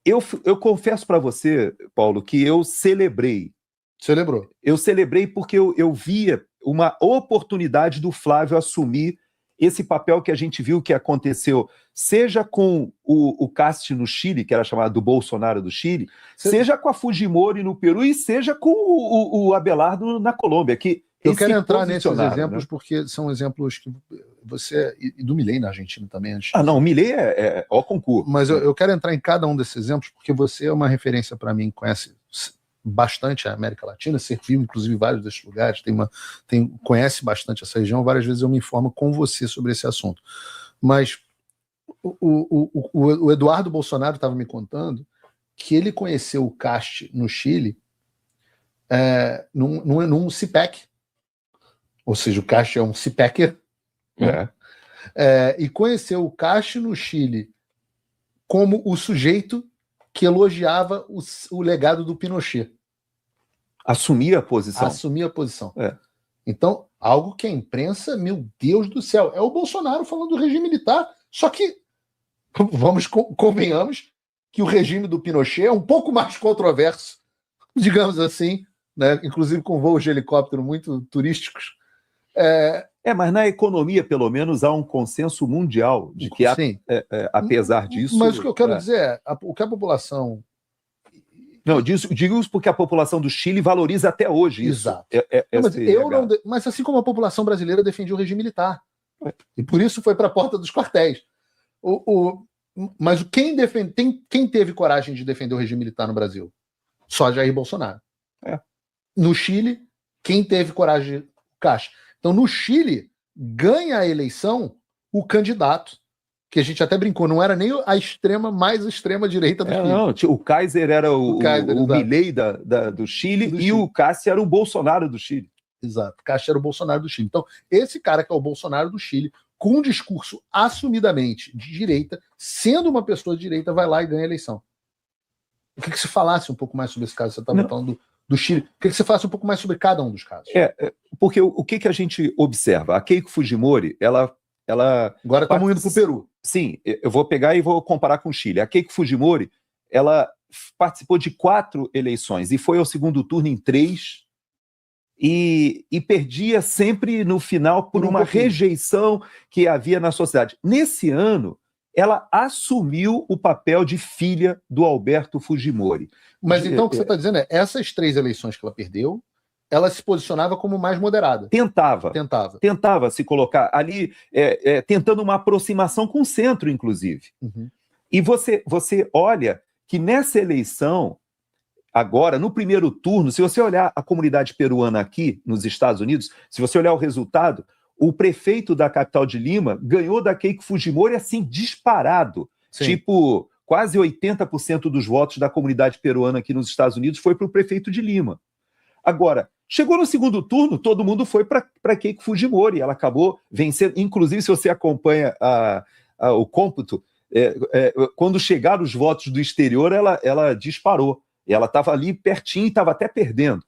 eu confesso para você, Paulo, que eu celebrei. Celebrou. Eu celebrei porque eu via uma oportunidade do Flávio assumir esse papel que a gente viu que aconteceu, seja com o Cast no Chile, que era chamado do Bolsonaro do Chile, seja com a Fujimori no Peru e seja com o Abelardo na Colômbia, que eu quero entrar nesses exemplos, né? Porque são exemplos que você... E do Milei na Argentina também. Não, o Milei é ao concurso. Mas eu quero entrar em cada um desses exemplos, porque você é uma referência para mim, conhece bastante a América Latina, serviu inclusive em vários desses lugares, conhece bastante essa região, várias vezes eu me informo com você sobre esse assunto. Mas o Eduardo Bolsonaro estava me contando que ele conheceu o Cast no Chile num CPEC, ou seja, o Cast é um CPECer, né? E conheceu o Cast no Chile como o sujeito que elogiava o legado do Pinochet. Assumia a posição. Assumia a posição. Então, algo que a imprensa, meu Deus do céu, é o Bolsonaro falando do regime militar, só que, convenhamos, que o regime do Pinochet é um pouco mais controverso, digamos assim, né? Inclusive com voos de helicóptero muito turísticos. Mas na economia, pelo menos, há um consenso mundial de que, apesar disso... Mas o que eu quero dizer é, o que a população... Não, digo isso porque a população do Chile valoriza até hoje isso. Exato. Mas assim como a população brasileira defendia o regime militar. E por isso foi para a porta dos quartéis. Mas quem teve coragem de defender o regime militar no Brasil? Só Jair Bolsonaro. No Chile, quem teve coragem? O Caixa. Então, no Chile, ganha a eleição o candidato, que a gente até brincou, não era nem mais extrema direita do Chile. Não, o Kaiser era o Milei do Chile e o Cássio era o Bolsonaro do Chile. Exato, Cássio era o Bolsonaro do Chile. Então, esse cara que é o Bolsonaro do Chile, com um discurso assumidamente de direita, sendo uma pessoa de direita, vai lá e ganha a eleição. Eu queria que você falasse um pouco mais sobre esse caso. Você estava falando do Chile. Eu queria que você falasse um pouco mais sobre cada um dos casos. Porque o que a gente observa? A Keiko Fujimori, ela agora estamos indo para o Peru. Sim, eu vou pegar e vou comparar com o Chile. A Keiko Fujimori, ela participou de 4 eleições e foi ao segundo turno em 3 e perdia sempre no final por uma rejeição que havia na sociedade. Nesse ano, ela assumiu o papel de filha do Alberto Fujimori. Mas então o que você está dizendo é, essas 3 eleições que ela perdeu, ela se posicionava como mais moderada. Tentava se colocar ali, tentando uma aproximação com o centro, inclusive. E você olha que nessa eleição, agora, no primeiro turno, se você olhar a comunidade peruana aqui nos Estados Unidos, se você olhar o resultado, o prefeito da capital de Lima ganhou da Keiko Fujimori assim, disparado. Sim. Tipo, quase 80% dos votos da comunidade peruana aqui nos Estados Unidos foi para o prefeito de Lima. Agora, chegou no segundo turno, todo mundo foi para Keiko Fujimori, ela acabou vencendo. Inclusive, se você acompanha o cômputo, quando chegaram os votos do exterior, ela disparou. Ela estava ali pertinho e estava até perdendo.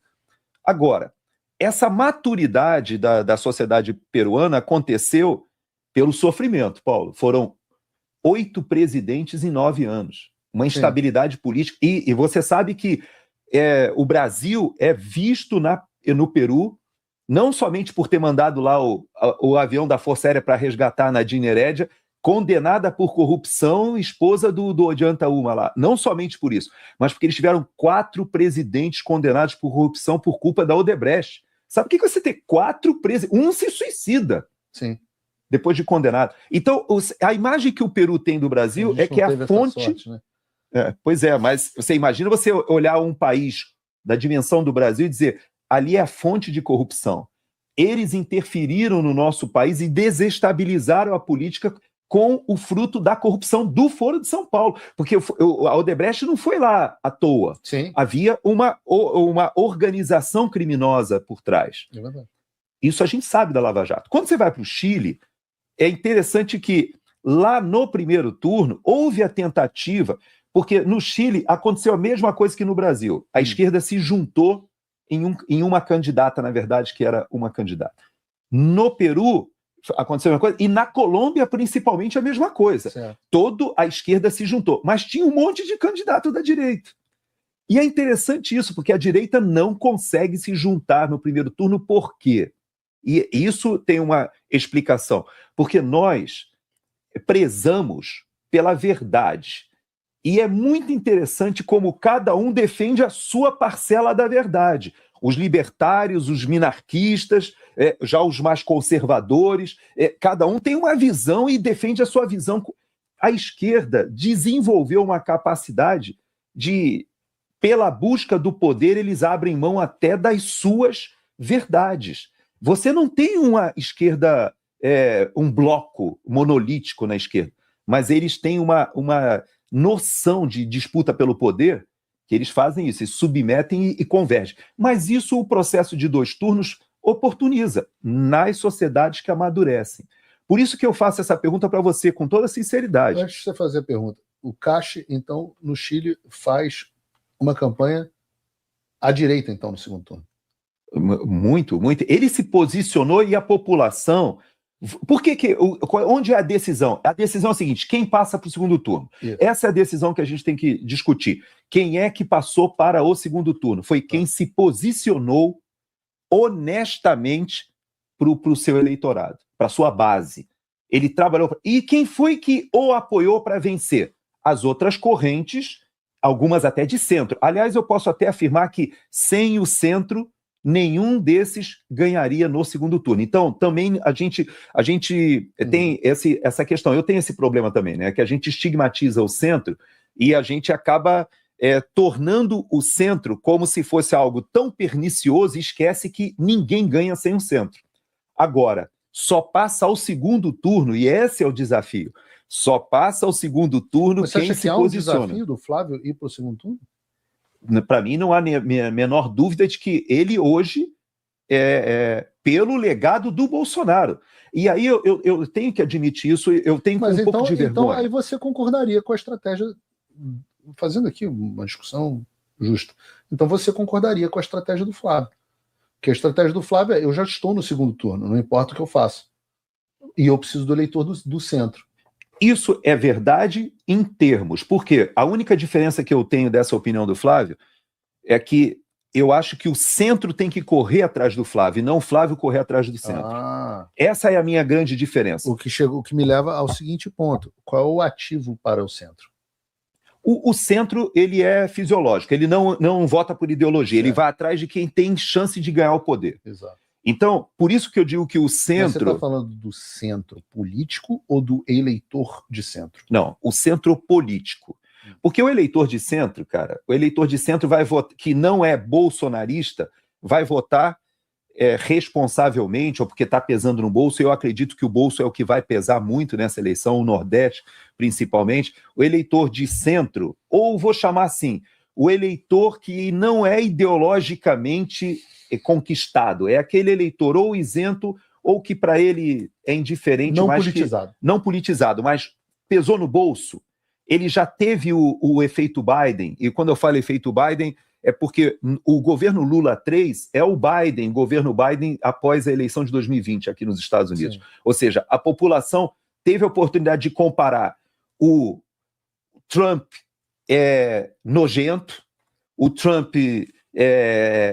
Agora, essa maturidade da sociedade peruana aconteceu pelo sofrimento, Paulo. Foram 8 presidentes em 9 anos. Uma instabilidade política. E você sabe que o Brasil é visto no Peru, não somente por ter mandado lá o avião da Força Aérea para resgatar a Nadine Heredia, condenada por corrupção, esposa do Ollanta Humala lá. Não somente por isso, mas porque eles tiveram 4 presidentes condenados por corrupção por culpa da Odebrecht. Sabe por que você tem 4 presidentes? Um se suicida. Sim. Depois de condenado. Então, a imagem que o Peru tem do Brasil é que é a fonte... Sorte, né? Pois é, mas você imagina você olhar um país da dimensão do Brasil e dizer, ali é a fonte de corrupção. Eles interferiram no nosso país e desestabilizaram a política com o fruto da corrupção do Foro de São Paulo. Porque a Odebrecht não foi lá à toa. Sim. Havia uma organização criminosa por trás. É verdade. Isso a gente sabe da Lava Jato. Quando você vai para o Chile, é interessante que lá no primeiro turno houve a tentativa, porque no Chile aconteceu a mesma coisa que no Brasil. A esquerda se juntou em uma candidata, na verdade, que era uma candidata. No Peru, aconteceu a mesma coisa. E na Colômbia, principalmente, a mesma coisa. Certo. Toda a esquerda se juntou. Mas tinha um monte de candidato da direita. E é interessante isso, porque a direita não consegue se juntar no primeiro turno. Por quê? E isso tem uma explicação. Porque nós prezamos pela verdade. E é muito interessante como cada um defende a sua parcela da verdade. Os libertários, os minarquistas, já os mais conservadores, cada um tem uma visão e defende a sua visão. A esquerda desenvolveu uma capacidade de, pela busca do poder, eles abrem mão até das suas verdades. Você não tem uma esquerda, um bloco monolítico na esquerda, mas eles têm uma noção de disputa pelo poder, que eles fazem isso, se submetem e convergem. Mas isso o processo de 2 turnos oportuniza nas sociedades que amadurecem. Por isso que eu faço essa pergunta para você com toda sinceridade. Antes de você fazer a pergunta, o Kashi, então, no Chile, faz uma campanha à direita, então, no segundo turno. Muito, muito. Ele se posicionou e a população... Por que onde é a decisão? A decisão é a seguinte: quem passa para o segundo turno? Isso. Essa é a decisão que a gente tem que discutir. Quem é que passou para o segundo turno? Foi quem se posicionou honestamente para o seu eleitorado, para a sua base. Ele trabalhou. E quem foi que o apoiou para vencer? As outras correntes, algumas até de centro. Aliás, eu posso até afirmar que sem o centro, nenhum desses ganharia no segundo turno. Então, também a gente tem essa questão. Eu tenho esse problema também, né? Que a gente estigmatiza o centro e a gente acaba tornando o centro como se fosse algo tão pernicioso e esquece que ninguém ganha sem o centro. Agora, só passa ao segundo turno, e esse é o desafio, só passa ao segundo turno Você quem acha se que há posiciona. um desafio do Flávio ir para o segundo turno? Para mim, não há menor dúvida de que ele hoje pelo legado do Bolsonaro. E aí eu tenho que admitir isso, eu tenho um pouco de vergonha. Então aí você concordaria com a estratégia, fazendo aqui uma discussão justa, então você concordaria com a estratégia do Flávio. Porque a estratégia do Flávio é: eu já estou no segundo turno, não importa o que eu faço. E eu preciso do eleitor do centro. Isso é verdade em termos, porque a única diferença que eu tenho dessa opinião do Flávio é que eu acho que o centro tem que correr atrás do Flávio, e não o Flávio correr atrás do centro. Essa é a minha grande diferença. O que me leva ao seguinte ponto: qual é o ativo para o centro? O centro, ele é fisiológico, ele não vota por ideologia, ele vai atrás de quem tem chance de ganhar o poder. Exato. Então, por isso que eu digo que o centro... Mas você está falando do centro político ou do eleitor de centro? Não, o centro político. Porque o eleitor de centro, cara, o eleitor de centro vai votar, que não é bolsonarista, vai votar responsavelmente, ou porque está pesando no bolso. Eu acredito que o bolso é o que vai pesar muito nessa eleição, o Nordeste principalmente. O eleitor de centro, ou vou chamar assim, o eleitor que não é ideologicamente conquistado, é aquele eleitor ou isento ou que para ele é indiferente, não politizado. Não politizado, mas pesou no bolso. Ele já teve o efeito Biden, e quando eu falo efeito Biden é porque o governo Lula 3 é o governo Biden após a eleição de 2020 aqui nos Estados Unidos. Sim. Ou seja, a população teve a oportunidade de comparar o Trump nojento, o Trump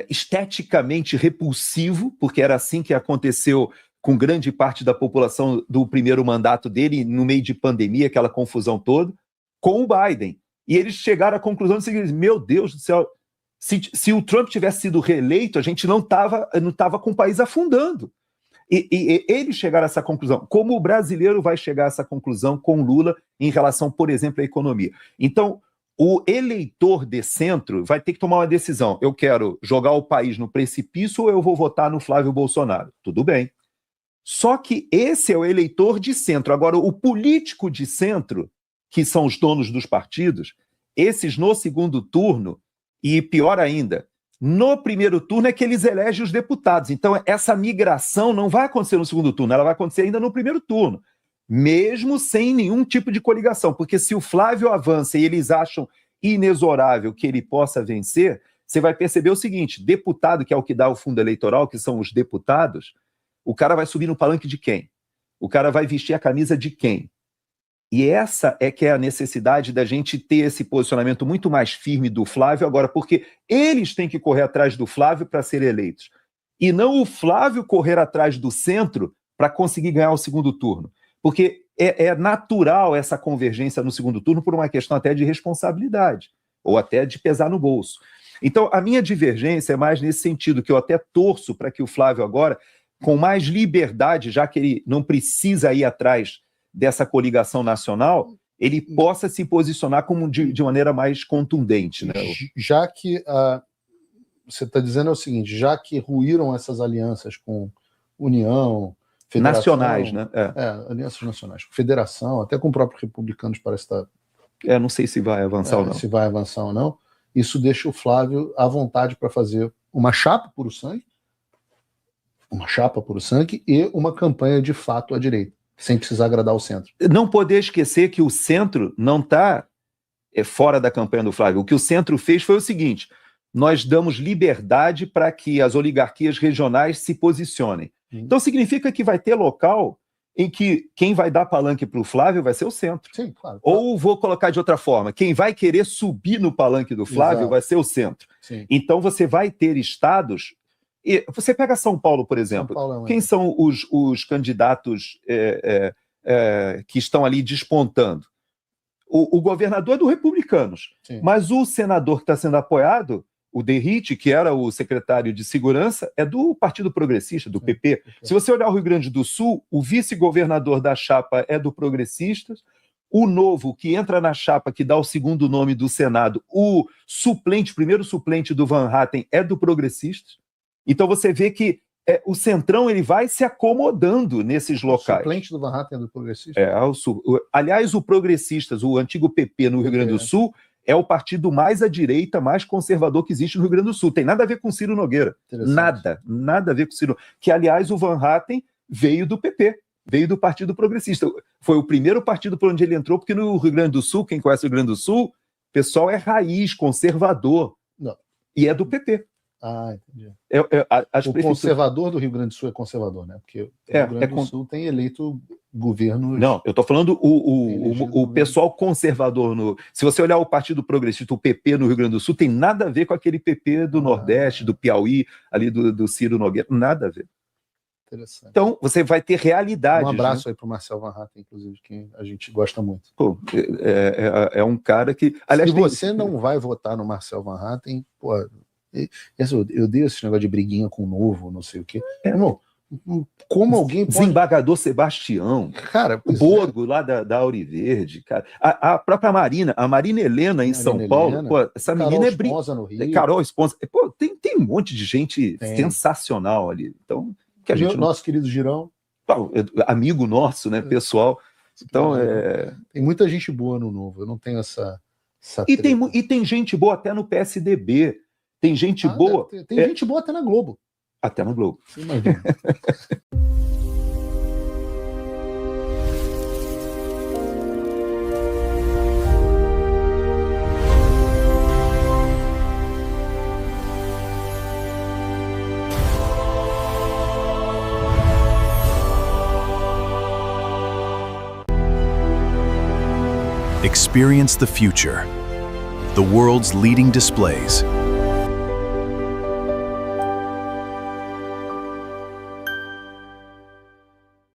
esteticamente repulsivo, porque era assim que aconteceu com grande parte da população do primeiro mandato dele, no meio de pandemia, aquela confusão toda, com o Biden. E eles chegaram à conclusão de seguinte: meu Deus do céu, se o Trump tivesse sido reeleito, a gente não estava com o país afundando. E eles chegaram a essa conclusão. Como o brasileiro vai chegar a essa conclusão com Lula em relação, por exemplo, à economia? Então, o eleitor de centro vai ter que tomar uma decisão. Eu quero jogar o país no precipício ou eu vou votar no Flávio Bolsonaro? Tudo bem. Só que esse é o eleitor de centro. Agora, o político de centro, que são os donos dos partidos, esses no segundo turno, e pior ainda, no primeiro turno é que eles elegem os deputados. Então, essa migração não vai acontecer no segundo turno, ela vai acontecer ainda no primeiro turno, mesmo sem nenhum tipo de coligação, porque se o Flávio avança e eles acham inexorável que ele possa vencer, você vai perceber o seguinte: deputado, que é o que dá o fundo eleitoral, que são os deputados, o cara vai subir no palanque de quem? O cara vai vestir a camisa de quem? E essa é que é a necessidade da gente ter esse posicionamento muito mais firme do Flávio agora, porque eles têm que correr atrás do Flávio para serem eleitos. E não o Flávio correr atrás do centro para conseguir ganhar o segundo turno. Porque é natural essa convergência no segundo turno por uma questão até de responsabilidade, ou até de pesar no bolso. Então, a minha divergência é mais nesse sentido, que eu até torço para que o Flávio agora, com mais liberdade, já que ele não precisa ir atrás dessa coligação nacional, ele possa se posicionar como de maneira mais contundente. Né? Já que você está dizendo é o seguinte, já que ruíram essas alianças com União, Federação... Nacionais, né? Alianças nacionais. Federação, até com o próprio Republicanos parece estar... não sei se vai avançar ou não. Se vai avançar ou não. Isso deixa o Flávio à vontade para fazer uma chapa puro sangue, e uma campanha de fato à direita, sem precisar agradar o centro. Não poder esquecer que o centro não está fora da campanha do Flávio. O que o centro fez foi o seguinte: nós damos liberdade para que as oligarquias regionais se posicionem. Então significa que vai ter local em que quem vai dar palanque para o Flávio vai ser o centro. Sim, claro. Ou vou colocar de outra forma, quem vai querer subir no palanque do Flávio vai ser o centro. Sim. Então você vai ter estados... Você pega São Paulo, por exemplo. Quem são os candidatos que estão ali despontando? O governador é do Republicanos, mas o senador que está sendo apoiado, o Derrite, que era o secretário de Segurança, é do Partido Progressista, do PP. Se você olhar o Rio Grande do Sul, o vice-governador da chapa é do Progressistas, o Novo, que entra na chapa, que dá o segundo nome do Senado, o suplente, primeiro suplente do Van Hatten é do Progressistas. Então você vê que o Centrão ele vai se acomodando nesses locais. O suplente do Van Hatten é do Progressista? Aliás, o Progressistas, o antigo PP no Rio Grande do Sul, é o partido mais à direita, mais conservador que existe no Rio Grande do Sul. Tem nada a ver com Ciro Nogueira. Nada a ver com Ciro. Que, aliás, o Van Hatten veio do PP, veio do Partido Progressista. Foi o primeiro partido por onde ele entrou, porque no Rio Grande do Sul, quem conhece o Rio Grande do Sul, o pessoal é raiz, conservador. Não. E é do PP. Entendi. O conservador do Rio Grande do Sul é conservador, né? Porque o Rio Grande do Sul tem eleito governo... Não, eu estou falando o pessoal conservador. Se você olhar o Partido Progressista, o PP no Rio Grande do Sul, tem nada a ver com aquele PP do Nordeste, do Piauí, ali do Ciro Nogueira. Nada a ver. Interessante. Então, você vai ter realidade. Um abraço aí para o Marcel Van Hatten, inclusive, que a gente gosta muito. É um cara que... Aliás, se você não vai votar no Marcel Van Hatten, eu dei esse negócio de briguinha com o Novo, não sei o quê. Como alguém pode... Desembargador Sebastião, cara, o Borgo lá da Auriverde, cara. A própria Marina, a Marina Helena em São Paulo, essa menina é Esponsa no Rio. Carol Esponsa. Tem um monte de gente sensacional ali. Então, que a gente nosso querido Girão. Amigo nosso, né, pessoal. Então, tem muita gente boa no Novo, eu não tenho essa e tem gente boa até no PSDB. Tem gente boa... Tem gente boa até na Globo. Até no Globo. Você imagina. Experience the future. The world's leading displays,